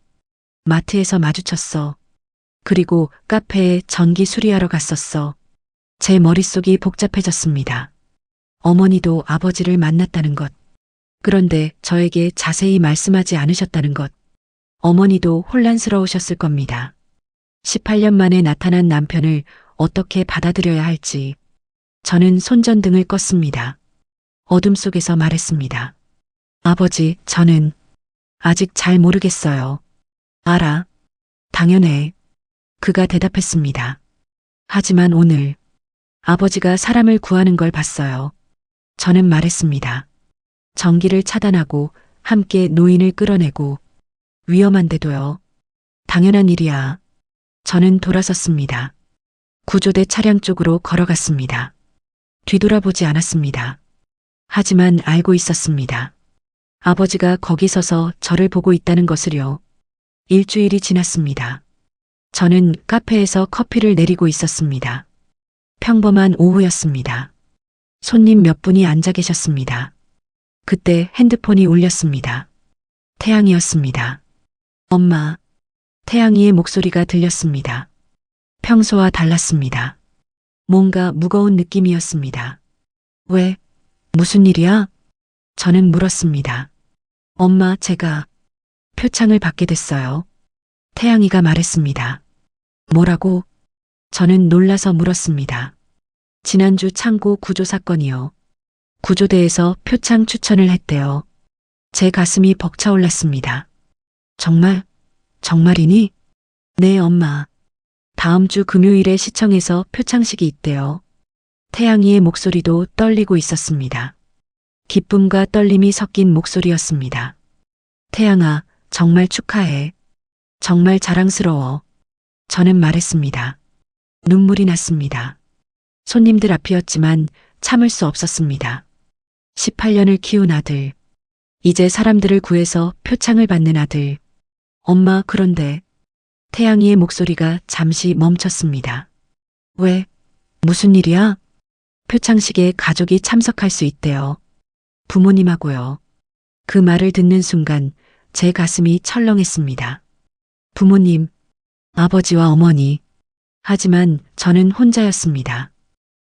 마트에서 마주쳤어. 그리고 카페에 전기 수리하러 갔었어. 제 머릿속이 복잡해졌습니다. 어머니도 아버지를 만났다는 것. 그런데 저에게 자세히 말씀하지 않으셨다는 것. 어머니도 혼란스러우셨을 겁니다. 18년 만에 나타난 남편을 어떻게 받아들여야 할지. 저는 손전등을 껐습니다. 어둠 속에서 말했습니다. 아버지, 저는 아직 잘 모르겠어요. 알아. 당연해. 그가 대답했습니다. 하지만 오늘 아버지가 사람을 구하는 걸 봤어요. 저는 말했습니다. 전기를 차단하고 함께 노인을 끌어내고 위험한데도요. 당연한 일이야. 저는 돌아섰습니다. 구조대 차량 쪽으로 걸어갔습니다. 뒤돌아보지 않았습니다. 하지만 알고 있었습니다. 아버지가 거기 서서 저를 보고 있다는 것을요. 일주일이 지났습니다. 저는 카페에서 커피를 내리고 있었습니다. 평범한 오후였습니다. 손님 몇 분이 앉아 계셨습니다. 그때 핸드폰이 울렸습니다. 태양이었습니다. 엄마, 태양이의 목소리가 들렸습니다. 평소와 달랐습니다. 뭔가 무거운 느낌이었습니다. 왜? 무슨 일이야? 저는 물었습니다. 엄마, 제가 표창을 받게 됐어요. 태양이가 말했습니다. 뭐라고? 저는 놀라서 물었습니다. 지난주 창고 구조 사건이요. 구조대에서 표창 추천을 했대요. 제 가슴이 벅차올랐습니다. 정말이니? 네, 엄마. 다음 주 금요일에 시청에서 표창식이 있대요. 태양이의 목소리도 떨리고 있었습니다. 기쁨과 떨림이 섞인 목소리였습니다. 태양아, 정말 축하해. 정말 자랑스러워. 저는 말했습니다. 눈물이 났습니다. 손님들 앞이었지만 참을 수 없었습니다. 18년을 키운 아들. 이제 사람들을 구해서 표창을 받는 아들. 엄마, 그런데 태양이의 목소리가 잠시 멈췄습니다. 왜? 무슨 일이야? 표창식에 가족이 참석할 수 있대요. 부모님하고요. 그 말을 듣는 순간 제 가슴이 철렁했습니다. 부모님, 아버지와 어머니. 하지만 저는 혼자였습니다.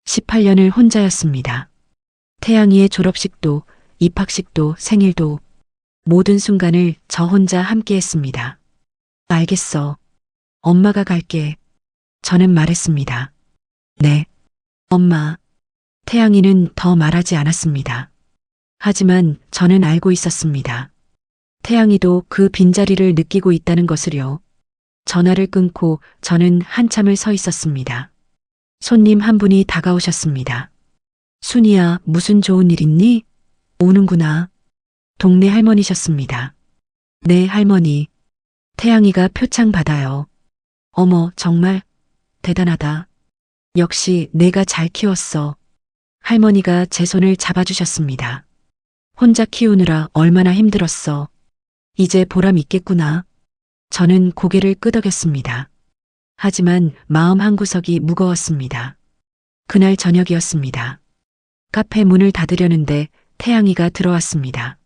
18년을 혼자였습니다. 태양이의 졸업식도, 입학식도, 생일도 모든 순간을 저 혼자 함께했습니다. 알겠어. 엄마가 갈게. 저는 말했습니다. 네. 엄마. 태양이는 더 말하지 않았습니다. 하지만 저는 알고 있었습니다. 태양이도 그 빈자리를 느끼고 있다는 것을요. 전화를 끊고 저는 한참을 서 있었습니다. 손님 한 분이 다가오셨습니다. 순이야, 무슨 좋은 일 있니? 오는구나. 동네 할머니셨습니다. 네, 할머니. 태양이가 표창 받아요. 어머, 정말 대단하다. 역시 내가 잘 키웠어. 할머니가 제 손을 잡아주셨습니다. 혼자 키우느라 얼마나 힘들었어. 이제 보람 있겠구나. 저는 고개를 끄덕였습니다. 하지만 마음 한구석이 무거웠습니다. 그날 저녁이었습니다. 카페 문을 닫으려는데 태양이가 들어왔습니다.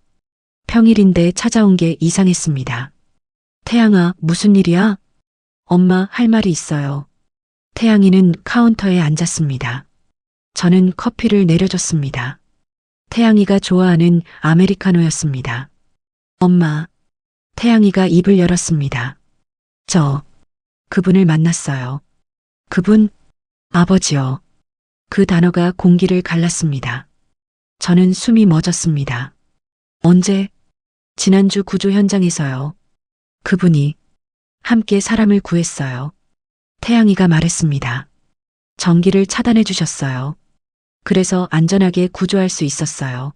평일인데 찾아온 게 이상했습니다. 태양아, 무슨 일이야? 엄마, 할 말이 있어요. 태양이는 카운터에 앉았습니다. 저는 커피를 내려줬습니다. 태양이가 좋아하는 아메리카노였습니다. 엄마, 태양이가 입을 열었습니다. 그분을 만났어요. 그분? 아버지요. 그 단어가 공기를 갈랐습니다. 저는 숨이 멎었습니다. 언제? 지난주 구조 현장에서요. 그분이 함께 사람을 구했어요. 태양이가 말했습니다. 전기를 차단해 주셨어요. 그래서 안전하게 구조할 수 있었어요.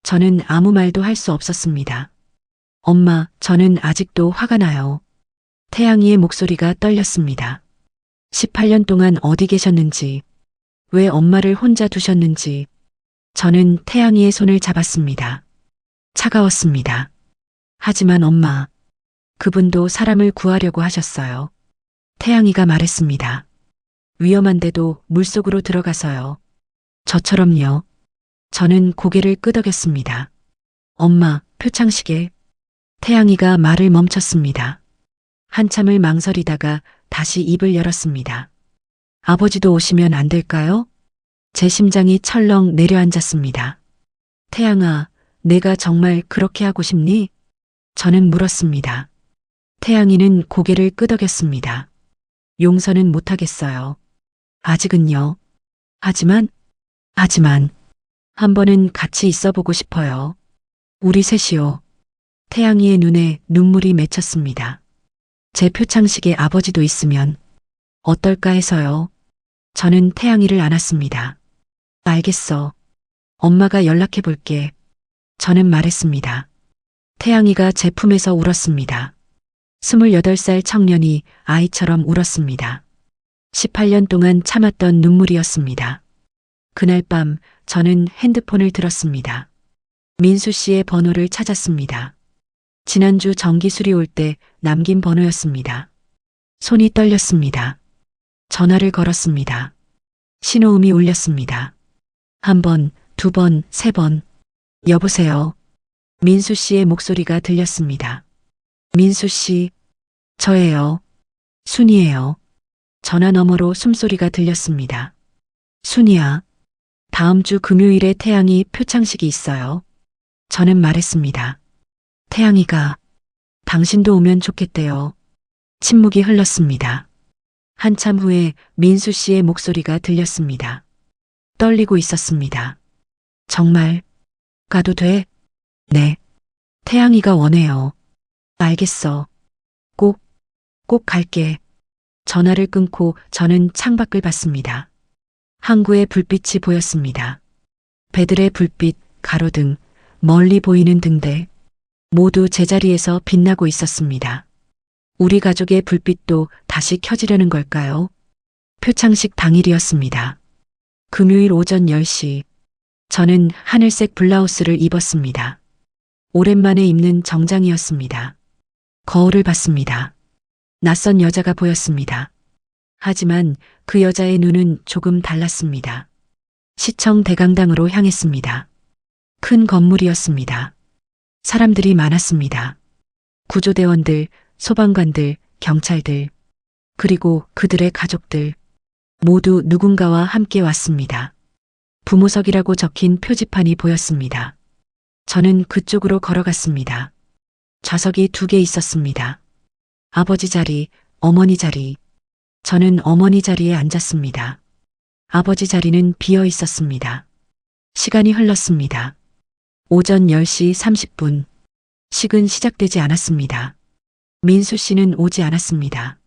저는 아무 말도 할 수 없었습니다. 엄마, 저는 아직도 화가 나요. 태양이의 목소리가 떨렸습니다. 18년 동안 어디 계셨는지, 왜 엄마를 혼자 두셨는지, 저는 태양이의 손을 잡았습니다. 차가웠습니다. 하지만 엄마, 그분도 사람을 구하려고 하셨어요. 태양이가 말했습니다. 위험한데도 물속으로 들어가서요. 저처럼요. 저는 고개를 끄덕였습니다. 엄마, 표창시계. 태양이가 말을 멈췄습니다. 한참을 망설이다가 다시 입을 열었습니다. 아버지도 오시면 안 될까요? 제 심장이 철렁 내려앉았습니다. 태양아, 내가 정말 그렇게 하고 싶니? 저는 물었습니다. 태양이는 고개를 끄덕였습니다. 용서는 못하겠어요. 아직은요. 하지만 한 번은 같이 있어 보고 싶어요. 우리 셋이요. 태양이의 눈에 눈물이 맺혔습니다. 제 표창식에 아버지도 있으면 어떨까 해서요. 저는 태양이를 안았습니다. 알겠어. 엄마가 연락해 볼게. 저는 말했습니다. 태양이가 제 품에서 울었습니다. 28살 청년이 아이처럼 울었습니다. 18년 동안 참았던 눈물이었습니다. 그날 밤 저는 핸드폰을 들었습니다. 민수 씨의 번호를 찾았습니다. 지난주 전기 수리 올 때 남긴 번호였습니다. 손이 떨렸습니다. 전화를 걸었습니다. 신호음이 울렸습니다. 한 번, 두 번, 세 번. 여보세요. 민수 씨의 목소리가 들렸습니다. 민수 씨, 저예요. 순이에요. 전화 너머로 숨소리가 들렸습니다. 순이야, 다음 주 금요일에 태양이 표창식이 있어요. 저는 말했습니다. 태양이가 당신도 오면 좋겠대요. 침묵이 흘렀습니다. 한참 후에 민수 씨의 목소리가 들렸습니다. 떨리고 있었습니다. 정말 가도 돼? 네. 태양이가 원해요. 알겠어. 꼭 갈게. 전화를 끊고 저는 창밖을 봤습니다. 항구의 불빛이 보였습니다. 배들의 불빛, 가로등, 멀리 보이는 등대, 모두 제자리에서 빛나고 있었습니다. 우리 가족의 불빛도 다시 켜지려는 걸까요? 표창식 당일이었습니다. 금요일 오전 10시, 저는 하늘색 블라우스를 입었습니다. 오랜만에 입는 정장이었습니다. 거울을 봤습니다. 낯선 여자가 보였습니다. 하지만 그 여자의 눈은 조금 달랐습니다. 시청 대강당으로 향했습니다. 큰 건물이었습니다. 사람들이 많았습니다. 구조대원들, 소방관들, 경찰들, 그리고 그들의 가족들, 모두 누군가와 함께 왔습니다. 부모석이라고 적힌 표지판이 보였습니다. 저는 그쪽으로 걸어갔습니다. 좌석이 2개 있었습니다. 아버지 자리, 어머니 자리. 저는 어머니 자리에 앉았습니다. 아버지 자리는 비어 있었습니다. 시간이 흘렀습니다. 오전 10시 30분. 식은 시작되지 않았습니다. 민수 씨는 오지 않았습니다.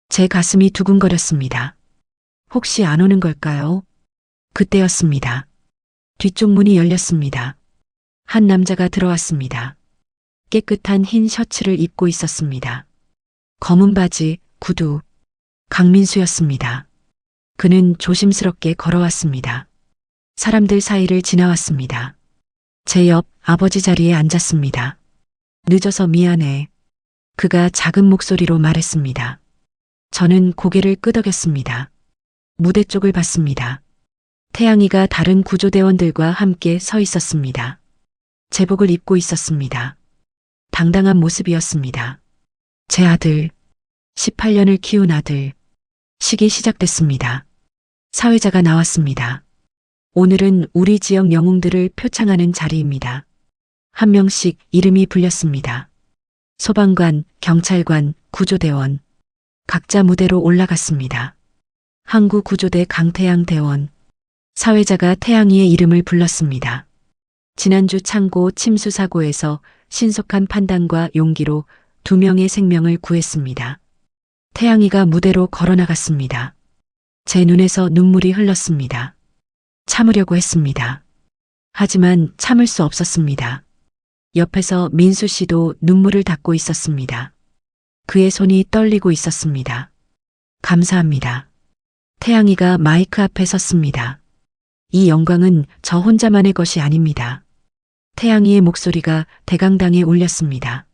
제 가슴이 두근거렸습니다. 혹시 안 오는 걸까요? 그때였습니다. 뒤쪽 문이 열렸습니다. 한 남자가 들어왔습니다. 깨끗한 흰 셔츠를 입고 있었습니다. 검은 바지, 구두. 강민수였습니다. 그는 조심스럽게 걸어왔습니다. 사람들 사이를 지나왔습니다. 제 옆 아버지 자리에 앉았습니다. 늦어서 미안해. 그가 작은 목소리로 말했습니다. 저는 고개를 끄덕였습니다. 무대 쪽을 봤습니다. 태양이가 다른 구조대원들과 함께 서 있었습니다. 제복을 입고 있었습니다. 당당한 모습이었습니다. 제 아들, 18년을 키운 아들. 식이 시작됐습니다. 사회자가 나왔습니다. 오늘은 우리 지역 영웅들을 표창하는 자리입니다. 한 명씩 이름이 불렸습니다. 소방관, 경찰관, 구조대원. 각자 무대로 올라갔습니다. 항구구조대 강태양 대원. 사회자가 태양이의 이름을 불렀습니다. 지난주 창고 침수 사고에서 신속한 판단과 용기로 2명의 생명을 구했습니다. 태양이가 무대로 걸어나갔습니다. 제 눈에서 눈물이 흘렀습니다. 참으려고 했습니다. 하지만 참을 수 없었습니다. 옆에서 민수 씨도 눈물을 닦고 있었습니다. 그의 손이 떨리고 있었습니다. 감사합니다. 태양이가 마이크 앞에 섰습니다. 이 영광은 저 혼자만의 것이 아닙니다. 태양이의 목소리가 대강당에 울렸습니다.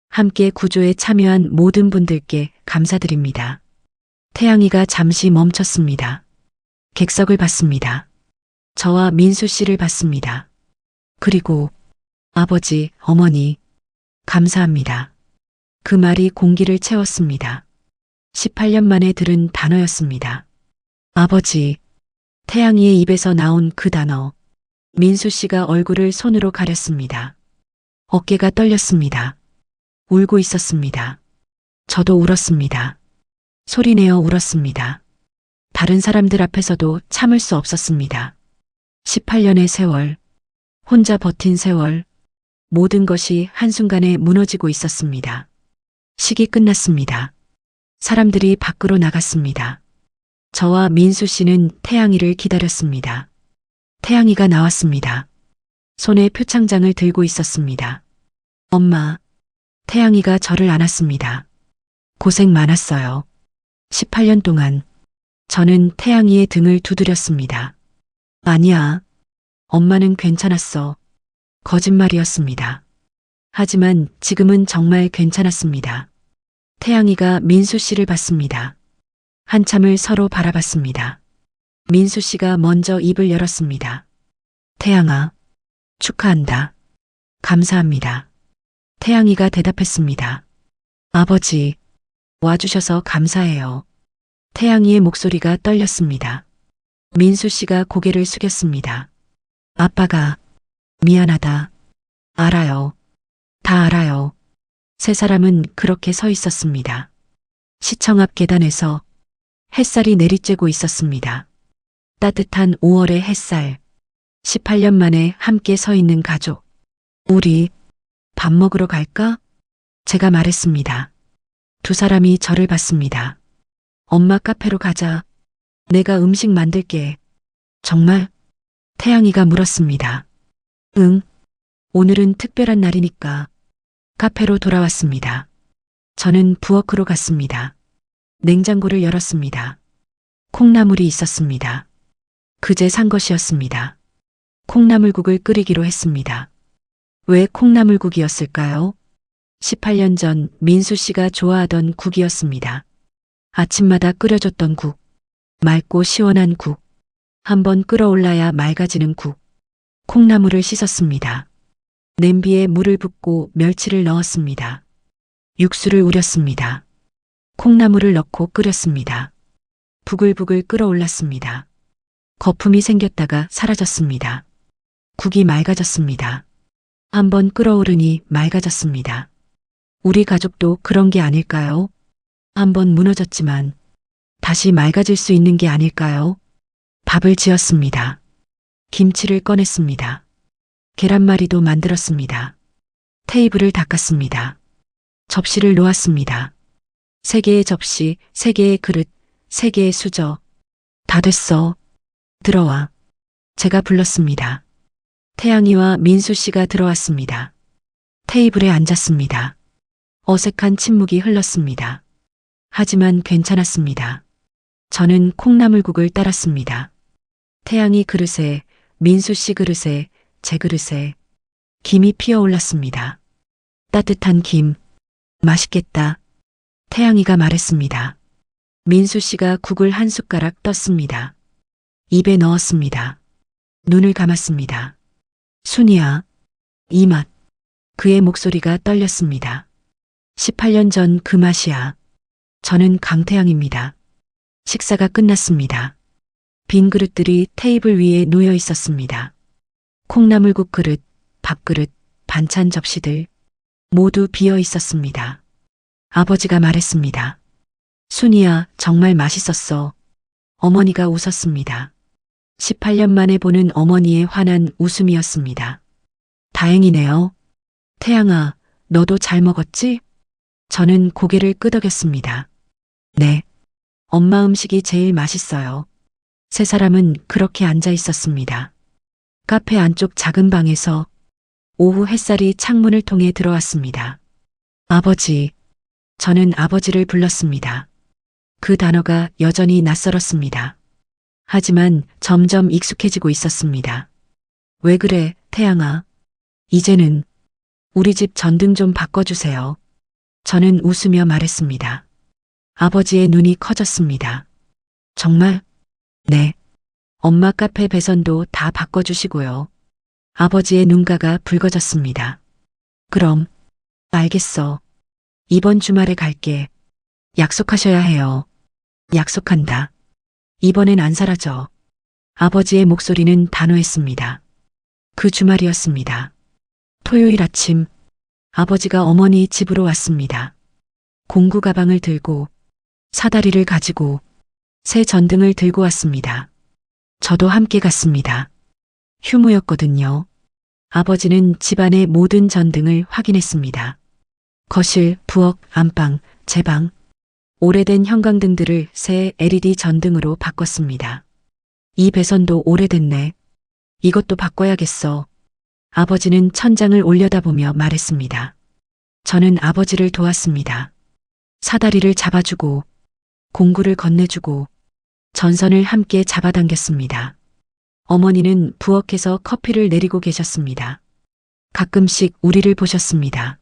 함께 구조에 참여한 모든 분들께 감사드립니다. 태양이가 잠시 멈췄습니다. 객석을 봤습니다. 저와 민수 씨를 봤습니다. 그리고 아버지, 어머니, 감사합니다. 그 말이 공기를 채웠습니다. 18년 만에 들은 단어였습니다. 아버지, 태양이의 입에서 나온 그 단어. 민수 씨가 얼굴을 손으로 가렸습니다. 어깨가 떨렸습니다. 울고 있었습니다. 저도 울었습니다. 소리내어 울었습니다. 다른 사람들 앞에서도 참을 수 없었습니다. 18년의 세월, 혼자 버틴 세월, 모든 것이 한순간에 무너지고 있었습니다. 식이 끝났습니다. 사람들이 밖으로 나갔습니다. 저와 민수 씨는 태양이를 기다렸습니다. 태양이가 나왔습니다. 손에 표창장을 들고 있었습니다. 엄마, 태양이가 저를 안았습니다. 고생 많았어요. 18년 동안 저는 태양이의 등을 두드렸습니다. 아니야. 엄마는 괜찮았어. 거짓말이었습니다. 하지만 지금은 정말 괜찮았습니다. 태양이가 민수 씨를 봤습니다. 한참을 서로 바라봤습니다. 민수 씨가 먼저 입을 열었습니다. 태양아, 축하한다. 감사합니다. 태양이가 대답했습니다. 아버지, 와주셔서 감사해요. 태양이의 목소리가 떨렸습니다. 민수 씨가 고개를 숙였습니다. 아빠가 미안하다. 알아요. 다 알아요. 세 사람은 그렇게 서 있었습니다. 시청 앞 계단에서 햇살이 내리쬐고 있었습니다. 따뜻한 5월의 햇살. 18년 만에 함께 서 있는 가족. 우리 밥 먹으러 갈까? 제가 말했습니다. 두 사람이 저를 봤습니다. 엄마 카페로 가자. 내가 음식 만들게. 정말? 태양이가 물었습니다. 응. 오늘은 특별한 날이니까. 카페로 돌아왔습니다. 저는 부엌으로 갔습니다. 냉장고를 열었습니다. 콩나물이 있었습니다. 그제 산 것이었습니다. 콩나물국을 끓이기로 했습니다. 왜 콩나물국이었을까요? 18년 전 민수 씨가 좋아하던 국이었습니다. 아침마다 끓여줬던 국. 맑고 시원한 국. 한번 끓어올라야 맑아지는 국. 콩나물을 씻었습니다. 냄비에 물을 붓고 멸치를 넣었습니다. 육수를 우렸습니다. 콩나물을 넣고 끓였습니다. 부글부글 끓어올랐습니다. 거품이 생겼다가 사라졌습니다. 국이 맑아졌습니다. 한번 끓어오르니 맑아졌습니다. 우리 가족도 그런 게 아닐까요? 한번 무너졌지만 다시 맑아질 수 있는 게 아닐까요? 밥을 지었습니다. 김치를 꺼냈습니다. 계란말이도 만들었습니다. 테이블을 닦았습니다. 접시를 놓았습니다. 3개의 접시, 3개의 그릇, 3개의 수저. 다 됐어. 들어와. 제가 불렀습니다. 태양이와 민수 씨가 들어왔습니다. 테이블에 앉았습니다. 어색한 침묵이 흘렀습니다. 하지만 괜찮았습니다. 저는 콩나물국을 따랐습니다. 태양이 그릇에, 민수 씨 그릇에, 제 그릇에 김이 피어올랐습니다. 따뜻한 김, 맛있겠다. 태양이가 말했습니다. 민수 씨가 국을 한 숟가락 떴습니다. 입에 넣었습니다. 눈을 감았습니다. 순이야, 이 맛. 그의 목소리가 떨렸습니다. 18년 전 그 맛이야. 저는 강태양입니다. 식사가 끝났습니다. 빈 그릇들이 테이블 위에 놓여 있었습니다. 콩나물국 그릇, 밥그릇, 반찬 접시들 모두 비어 있었습니다. 아버지가 말했습니다. 순이야, 정말 맛있었어. 어머니가 웃었습니다. 18년 만에 보는 어머니의 환한 웃음이었습니다. 다행이네요. 태양아, 너도 잘 먹었지? 저는 고개를 끄덕였습니다. 네. 엄마 음식이 제일 맛있어요. 세 사람은 그렇게 앉아 있었습니다. 카페 안쪽 작은 방에서 오후 햇살이 창문을 통해 들어왔습니다. 아버지. 저는 아버지를 불렀습니다. 그 단어가 여전히 낯설었습니다. 하지만 점점 익숙해지고 있었습니다. 왜 그래, 태양아? 이제는 우리 집 전등 좀 바꿔주세요. 저는 웃으며 말했습니다. 아버지의 눈이 커졌습니다. 정말? 네. 엄마 카페 배선도 다 바꿔주시고요. 아버지의 눈가가 붉어졌습니다. 그럼, 알겠어. 이번 주말에 갈게. 약속하셔야 해요. 약속한다. 이번엔 안 사라져. 아버지의 목소리는 단호했습니다. 그 주말이었습니다. 토요일 아침, 아버지가 어머니 집으로 왔습니다. 공구 가방을 들고, 사다리를 가지고, 새 전등을 들고 왔습니다. 저도 함께 갔습니다. 휴무였거든요. 아버지는 집안의 모든 전등을 확인했습니다. 거실, 부엌, 안방, 제 방, 오래된 형광등들을 새 LED 전등으로 바꿨습니다. 이 배선도 오래됐네. 이것도 바꿔야겠어. 아버지는 천장을 올려다보며 말했습니다. 저는 아버지를 도왔습니다. 사다리를 잡아주고, 공구를 건네주고, 전선을 함께 잡아당겼습니다. 어머니는 부엌에서 커피를 내리고 계셨습니다. 가끔씩 우리를 보셨습니다.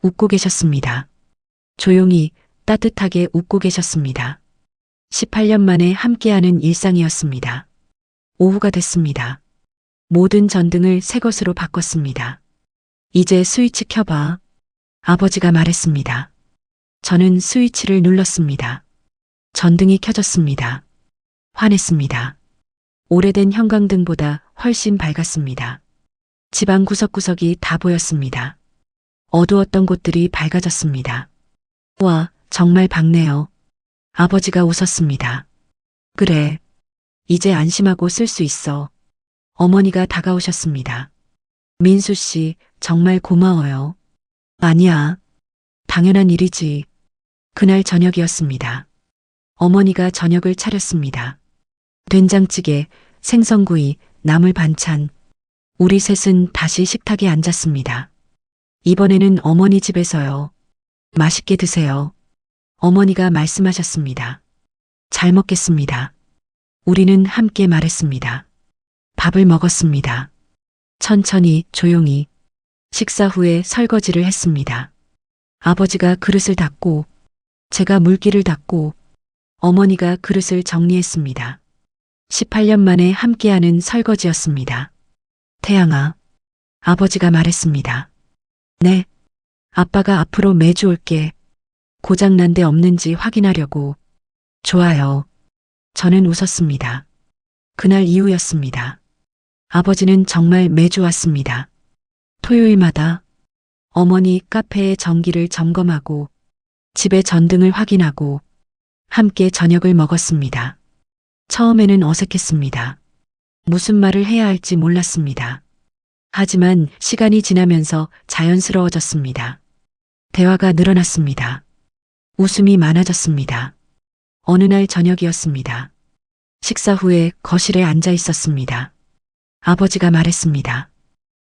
웃고 계셨습니다. 조용히 따뜻하게 웃고 계셨습니다. 18년 만에 함께하는 일상이었습니다. 오후가 됐습니다. 모든 전등을 새 것으로 바꿨습니다. 이제 스위치 켜봐. 아버지가 말했습니다. 저는 스위치를 눌렀습니다. 전등이 켜졌습니다. 환했습니다. 오래된 형광등보다 훨씬 밝았습니다. 집안 구석구석이 다 보였습니다. 어두웠던 곳들이 밝아졌습니다. 와, 정말 밝네요. 아버지가 웃었습니다. 그래. 이제 안심하고 쓸 수 있어. 어머니가 다가오셨습니다. 민수 씨, 정말 고마워요. 아니야. 당연한 일이지. 그날 저녁이었습니다. 어머니가 저녁을 차렸습니다. 된장찌개, 생선구이, 나물 반찬. 우리 셋은 다시 식탁에 앉았습니다. 이번에는 어머니 집에서요. 맛있게 드세요. 어머니가 말씀하셨습니다. 잘 먹겠습니다. 우리는 함께 말했습니다. 밥을 먹었습니다. 천천히, 조용히. 식사 후에 설거지를 했습니다. 아버지가 그릇을 닦고, 제가 물기를 닦고, 어머니가 그릇을 정리했습니다. 18년 만에 함께하는 설거지였습니다. 태양아, 아버지가 말했습니다. 네, 아빠가 앞으로 매주 올게. 고장난 데 없는지 확인하려고. 좋아요. 저는 웃었습니다. 그날 이후였습니다. 아버지는 정말 매주 왔습니다. 토요일마다 어머니 카페의 전기를 점검하고 집의 전등을 확인하고 함께 저녁을 먹었습니다. 처음에는 어색했습니다. 무슨 말을 해야 할지 몰랐습니다. 하지만 시간이 지나면서 자연스러워졌습니다. 대화가 늘어났습니다. 웃음이 많아졌습니다. 어느 날 저녁이었습니다. 식사 후에 거실에 앉아 있었습니다. 아버지가 말했습니다.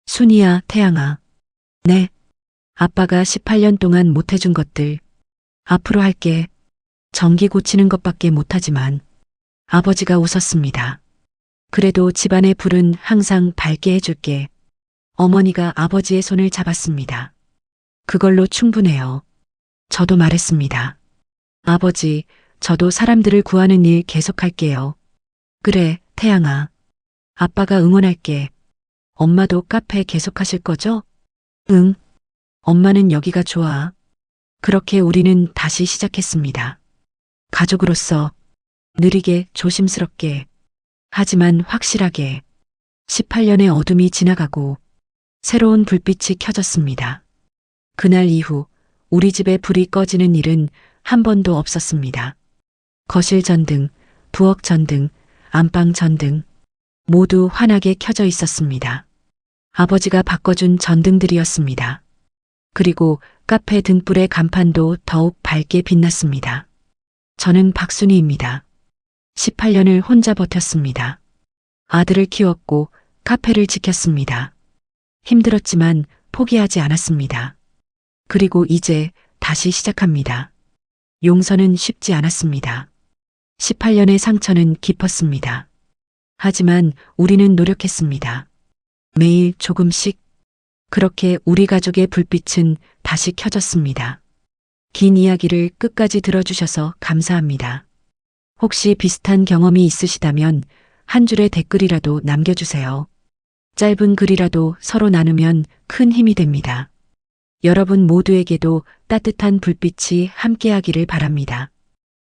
순이야, 태양아. 네. 아빠가 18년 동안 못해준 것들 앞으로 할게. 전기 고치는 것밖에 못하지만 아버지가 웃었습니다. 그래도 집안의 불은 항상 밝게 해줄게. 어머니가 아버지의 손을 잡았습니다. 그걸로 충분해요. 저도 말했습니다. 아버지, 저도 사람들을 구하는 일 계속할게요. 그래, 태양아. 아빠가 응원할게. 엄마도 카페 계속하실 거죠? 응. 엄마는 여기가 좋아. 그렇게 우리는 다시 시작했습니다. 가족으로서 느리게 조심스럽게 하지만 확실하게 18년의 어둠이 지나가고 새로운 불빛이 켜졌습니다. 그날 이후 우리 집에 불이 꺼지는 일은 한 번도 없었습니다. 거실 전등, 부엌 전등, 안방 전등 모두 환하게 켜져 있었습니다. 아버지가 바꿔준 전등들이었습니다. 그리고 카페 등불의 간판도 더욱 밝게 빛났습니다. 저는 박순희입니다. 18년을 혼자 버텼습니다. 아들을 키웠고 카페를 지켰습니다. 힘들었지만 포기하지 않았습니다. 그리고 이제 다시 시작합니다. 용서는 쉽지 않았습니다. 18년의 상처는 깊었습니다. 하지만 우리는 노력했습니다. 매일 조금씩 그렇게 우리 가족의 불빛은 다시 켜졌습니다. 긴 이야기를 끝까지 들어주셔서 감사합니다. 혹시 비슷한 경험이 있으시다면 한 줄의 댓글이라도 남겨주세요. 짧은 글이라도 서로 나누면 큰 힘이 됩니다. 여러분 모두에게도 따뜻한 불빛이 함께하기를 바랍니다.